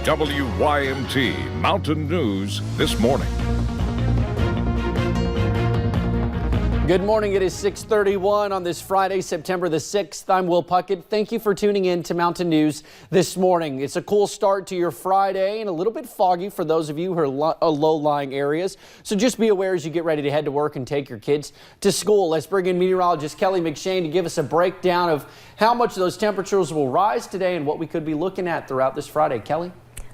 WYMT Mountain News This Morning. Good morning. It is 6:31 on this Friday, September the 6th. I'm Will Puckett. Thank you for tuning in to Mountain News This Morning. It's a cool start to your Friday and a little bit foggy for those of you who are low-lying areas. So just be aware as you get ready to head to work and take your kids to school. Let's bring in meteorologist Kelly McShane to give us a breakdown of how much those temperatures will rise today and what we could be looking at throughout this Friday. Kelly?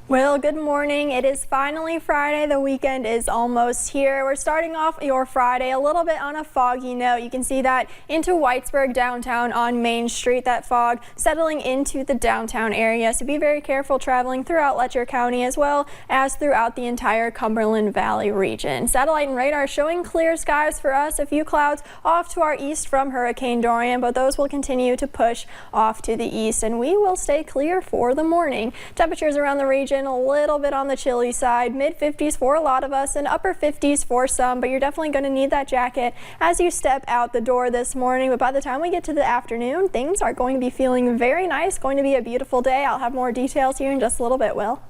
Well, good morning. It is finally Friday. The weekend is almost here. We're starting off your Friday a little bit on a foggy note. You can see that into Whitesburg downtown on Main Street, that fog settling into the downtown area. So be very careful traveling throughout Letcher County as well as throughout the entire Cumberland Valley region. Satellite and radar showing clear skies for us. A few clouds off to our east from Hurricane Dorian, but those will continue to push off to the east and we will stay clear for the morning. Temperatures around the region a little bit on the chilly side, mid 50s for a lot of us and upper 50s for some, but you're definitely going to need that jacket as you step out the door this morning. But by the time we get to the afternoon, things are going to be feeling very nice. Going to be a beautiful day. I'll have more details here in just a little bit, Will.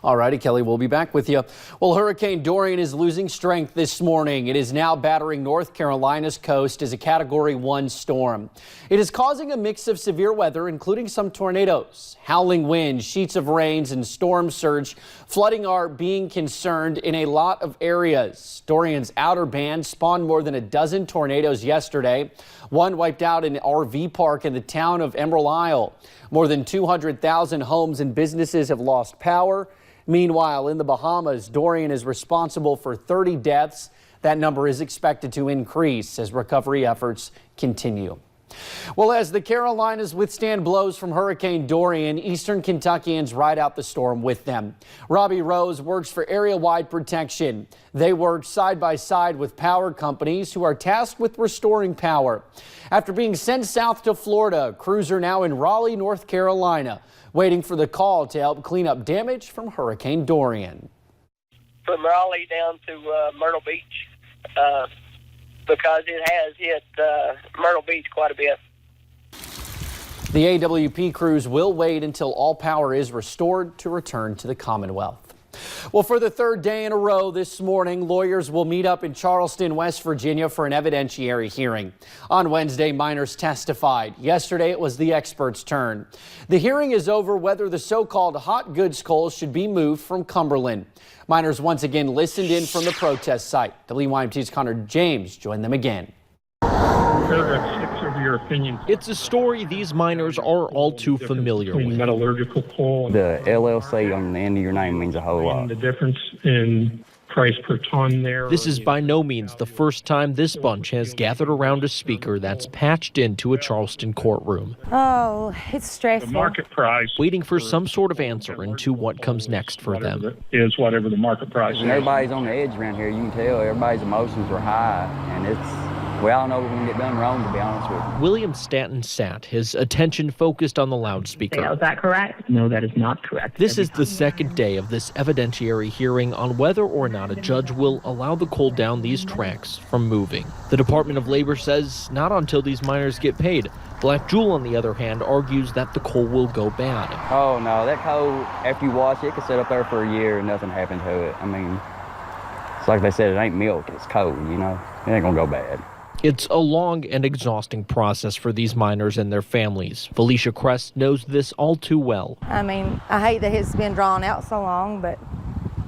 All righty, Kelly, we'll be back with you. Well, Hurricane Dorian is losing strength this morning. It is now battering North Carolina's coast as a Category 1 storm. It is causing a mix of severe weather, including some tornadoes, howling winds, sheets of rains, and storm surge. Flooding are being concerned in a lot of areas. Dorian's outer band spawned more than a dozen tornadoes yesterday. One wiped out an RV park in the town of Emerald Isle. More than 200,000 homes and businesses have lost power. Meanwhile, in the Bahamas, Dorian is responsible for 30 deaths. That number is expected to increase as recovery efforts continue. Well, as the Carolinas withstand blows from Hurricane Dorian, Eastern Kentuckians ride out the storm with them. Robbie Rose works for area-wide protection. They work side by side with power companies who are tasked with restoring power. After being sent south to Florida, crews are now in Raleigh, North Carolina, waiting for the call to help clean up damage from Hurricane Dorian. From Raleigh down to Myrtle Beach, because it has hit Myrtle Beach quite a bit. The AWP crews will wait until all power is restored to return to the Commonwealth. Well, for the third day in a row this morning, lawyers will meet up in Charleston, West Virginia for an evidentiary hearing. On Wednesday, miners testified. Yesterday, it was the experts' turn. The hearing is over whether the so-called hot goods coal should be moved from Cumberland. Miners once again listened in from the protest site. WYMT's Connor James joined them again. Paragraph 6 of your opinion. It's a story these miners are all too familiar with. Metallurgical coal. The LLC on the end of your name means a whole lot. The difference in price per ton there. This is by no means the first time this bunch has gathered around a speaker that's patched into a Charleston courtroom. Oh, it's stressful. The market price. Waiting for some sort of answer into what comes next for them. Is whatever the market price is. And everybody's on the edge around here. You can tell everybody's emotions are high, and we all know we're going to get done wrong, to be honest with you. William Stanton sat, his attention focused on the loudspeaker. Is that correct? No, that is not correct. This is the second day of this evidentiary hearing on whether or not a judge will allow the coal down these tracks from moving. The Department of Labor says not until these miners get paid. Black Jewel, on the other hand, argues that the coal will go bad. Oh, no, that coal, after you wash it, it can sit up there for a year and nothing happened to it. I mean, it's like they said, it ain't milk, it's coal, you know? It ain't going to go bad. It's a long and exhausting process for these miners and their families. Felicia Crest knows this all too well. I mean, I hate that it's been drawn out so long, but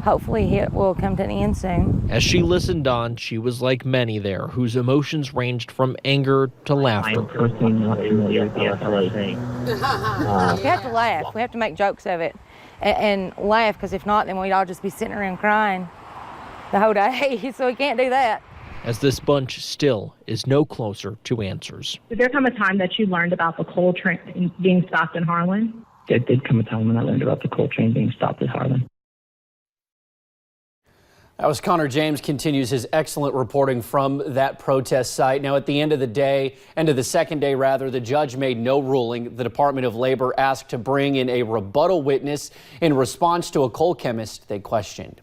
hopefully it will come to an end soon. As she listened on, she was like many there, whose emotions ranged from anger to laughter. I'm personally not familiar with the FLA. We have to laugh. We have to make jokes of it and laugh, because if not, then we'd all just be sitting around crying the whole day. So we can't do that. As this bunch still is no closer to answers. Did there come a time that you learned about the coal train being stopped in Harlan? There did come a time when I learned about the coal train being stopped at Harlan. That was Connor James. Continues his excellent reporting from that protest site. Now, at the end of the second day, the judge made no ruling. The Department of Labor asked to bring in a rebuttal witness in response to a coal chemist they questioned.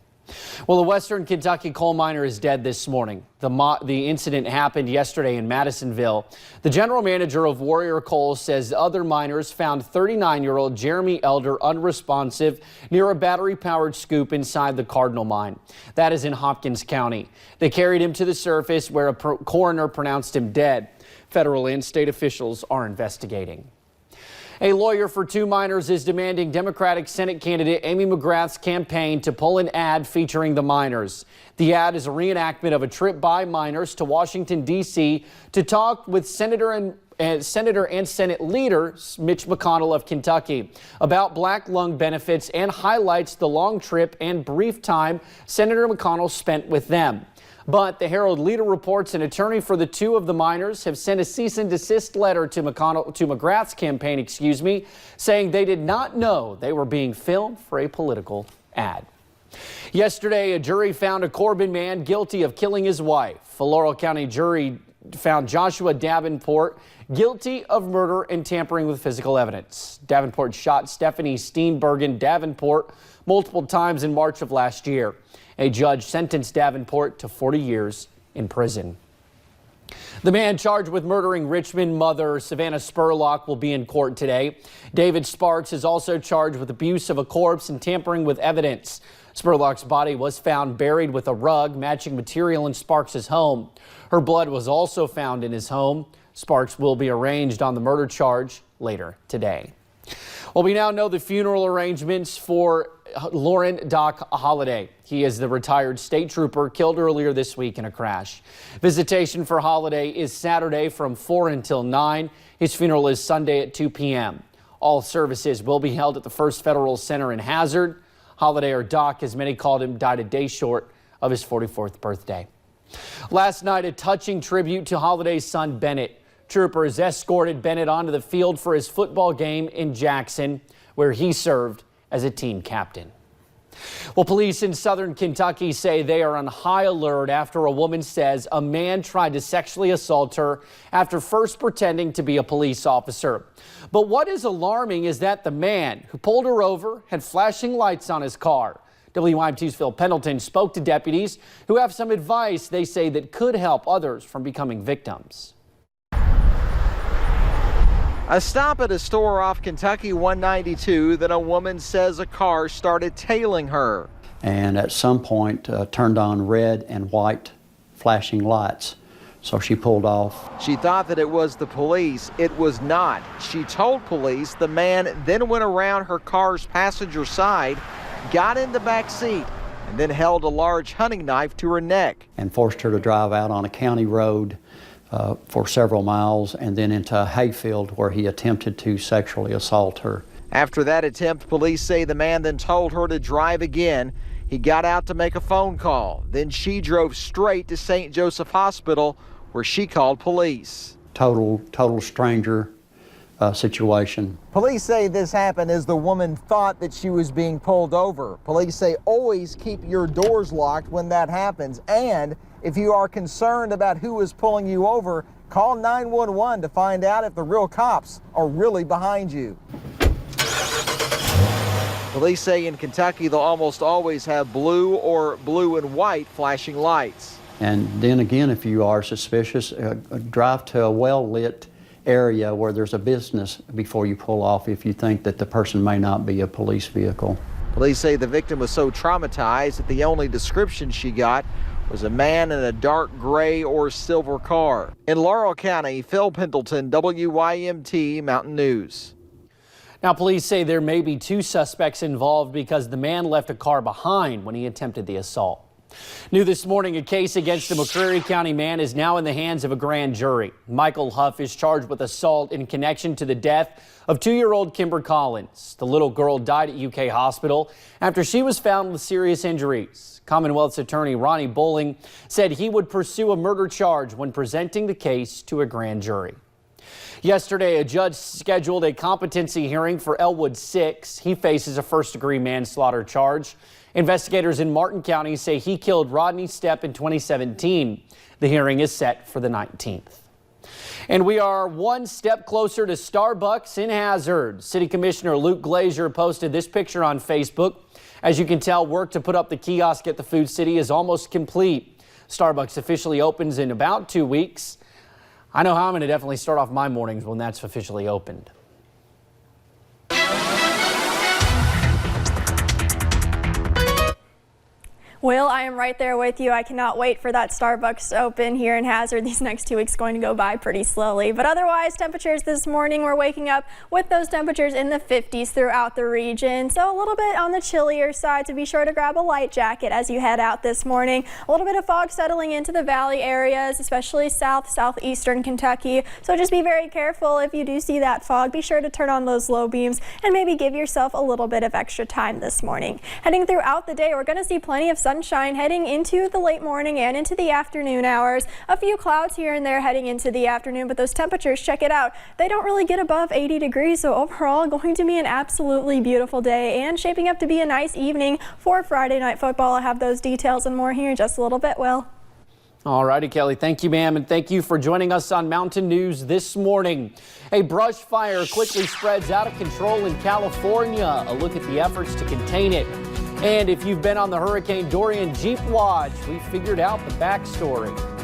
Well, a Western Kentucky coal miner is dead this morning. The incident happened yesterday in Madisonville. The general manager of Warrior Coal says other miners found 39-year-old Jeremy Elder unresponsive near a battery-powered scoop inside the Cardinal mine. That is in Hopkins County. They carried him to the surface where a coroner pronounced him dead. Federal and state officials are investigating. A lawyer for two miners is demanding Democratic Senate candidate Amy McGrath's campaign to pull an ad featuring the miners. The ad is a reenactment of a trip by miners to Washington, D.C. to talk with Senator and Senate leader Mitch McConnell of Kentucky about black lung benefits and highlights the long trip and brief time Senator McConnell spent with them. But the Herald Leader reports an attorney for the two of the miners have sent a cease and desist letter to McGrath's campaign, saying they did not know they were being filmed for a political ad. Yesterday, a jury found a Corbin man guilty of killing his wife. A Laurel County jury found Joshua Davenport guilty of murder and tampering with physical evidence. Davenport shot Stephanie Steenbergen Davenport multiple times in March of last year. A judge sentenced Davenport to 40 years in prison. The man charged with murdering Richmond mother Savannah Spurlock will be in court today. David Sparks is also charged with abuse of a corpse and tampering with evidence. Spurlock's body was found buried with a rug matching material in Sparks' home. Her blood was also found in his home. Sparks will be arraigned on the murder charge later today. Well, we now know the funeral arrangements for Lauren Doc Holliday. He is the retired state trooper killed earlier this week in a crash. Visitation for Holliday is Saturday from 4 until 9. His funeral is Sunday at 2 p.m. All services will be held at the First Federal Center in Hazard. Holliday, or Doc, as many called him, died a day short of his 44th birthday. Last night, a touching tribute to Holliday's son, Bennett. Troopers escorted Bennett onto the field for his football game in Jackson, where he served as a team captain. Well, police in southern Kentucky say they are on high alert after a woman says a man tried to sexually assault her after first pretending to be a police officer. But what is alarming is that the man who pulled her over had flashing lights on his car. WYMT's Phil Pendleton spoke to deputies who have some advice they say that could help others from becoming victims. A stop at a store off Kentucky 192, then a woman says a car started tailing her. And at some point turned on red and white flashing lights. So she pulled off. She thought that it was the police. It was not. She told police. The man then went around her car's passenger side, got in the back seat, and then held a large hunting knife to her neck. And forced her to drive out on a county road for several miles and then into a hayfield where he attempted to sexually assault her. After that attempt, police say the man then told her to drive again. He got out to make a phone call. Then she drove straight to St. Joseph Hospital where she called police. Total stranger situation. Police say this happened as the woman thought that she was being pulled over. Police say always keep your doors locked when that happens, and if you are concerned about who is pulling you over, call 911 to find out if the real cops are really behind you. Police say in Kentucky they'll almost always have blue or blue and white flashing lights. And then again, if you are suspicious, drive to a well-lit area where there's a business before you pull off if you think that the person may not be a police vehicle. Police say the victim was so traumatized that the only description she got was a man in a dark gray or silver car. In Laurel County, Phil Pendleton, WYMT Mountain News. Now, police say there may be two suspects involved because the man left a car behind when he attempted the assault. New this morning, a case against a McCreary County man is now in the hands of a grand jury. Michael Huff is charged with assault in connection to the death of 2-year-old Kimber Collins. The little girl died at UK Hospital after she was found with serious injuries. Commonwealth's attorney Ronnie Bowling said he would pursue a murder charge when presenting the case to a grand jury. Yesterday, a judge scheduled a competency hearing for Elwood 6. He faces a first-degree manslaughter charge. Investigators in Martin County say he killed Rodney Stepp in 2017. The hearing is set for the 19th. And we are one step closer to Starbucks in Hazard. City Commissioner Luke Glazier posted this picture on Facebook. As you can tell, work to put up the kiosk at the Food City is almost complete. Starbucks officially opens in about 2 weeks. I know how I'm going to definitely start off my mornings when that's officially opened. Will, I am right there with you. I cannot wait for that Starbucks to open here in Hazard. These next 2 weeks going to go by pretty slowly. But otherwise, temperatures this morning, we're waking up with those temperatures in the 50s throughout the region. So a little bit on the chillier side, so be sure to grab a light jacket as you head out this morning. A little bit of fog settling into the valley areas, especially southeastern Kentucky. So just be very careful if you do see that fog. Be sure to turn on those low beams and maybe give yourself a little bit of extra time this morning. Heading throughout the day, we're going to see plenty of sunshine heading into the late morning and into the afternoon hours. A few clouds here and there heading into the afternoon, but those temperatures, check it out, they don't really get above 80 degrees. So overall, going to be an absolutely beautiful day and shaping up to be a nice evening for Friday Night Football. I have those details and more here in just a little bit, Will. All righty, Kelly. Thank you, ma'am, and thank you for joining us on Mountain News this morning. A brush fire quickly spreads out of control in California. A look at the efforts to contain it. And if you've been on the Hurricane Dorian Jeep Watch, we figured out the backstory.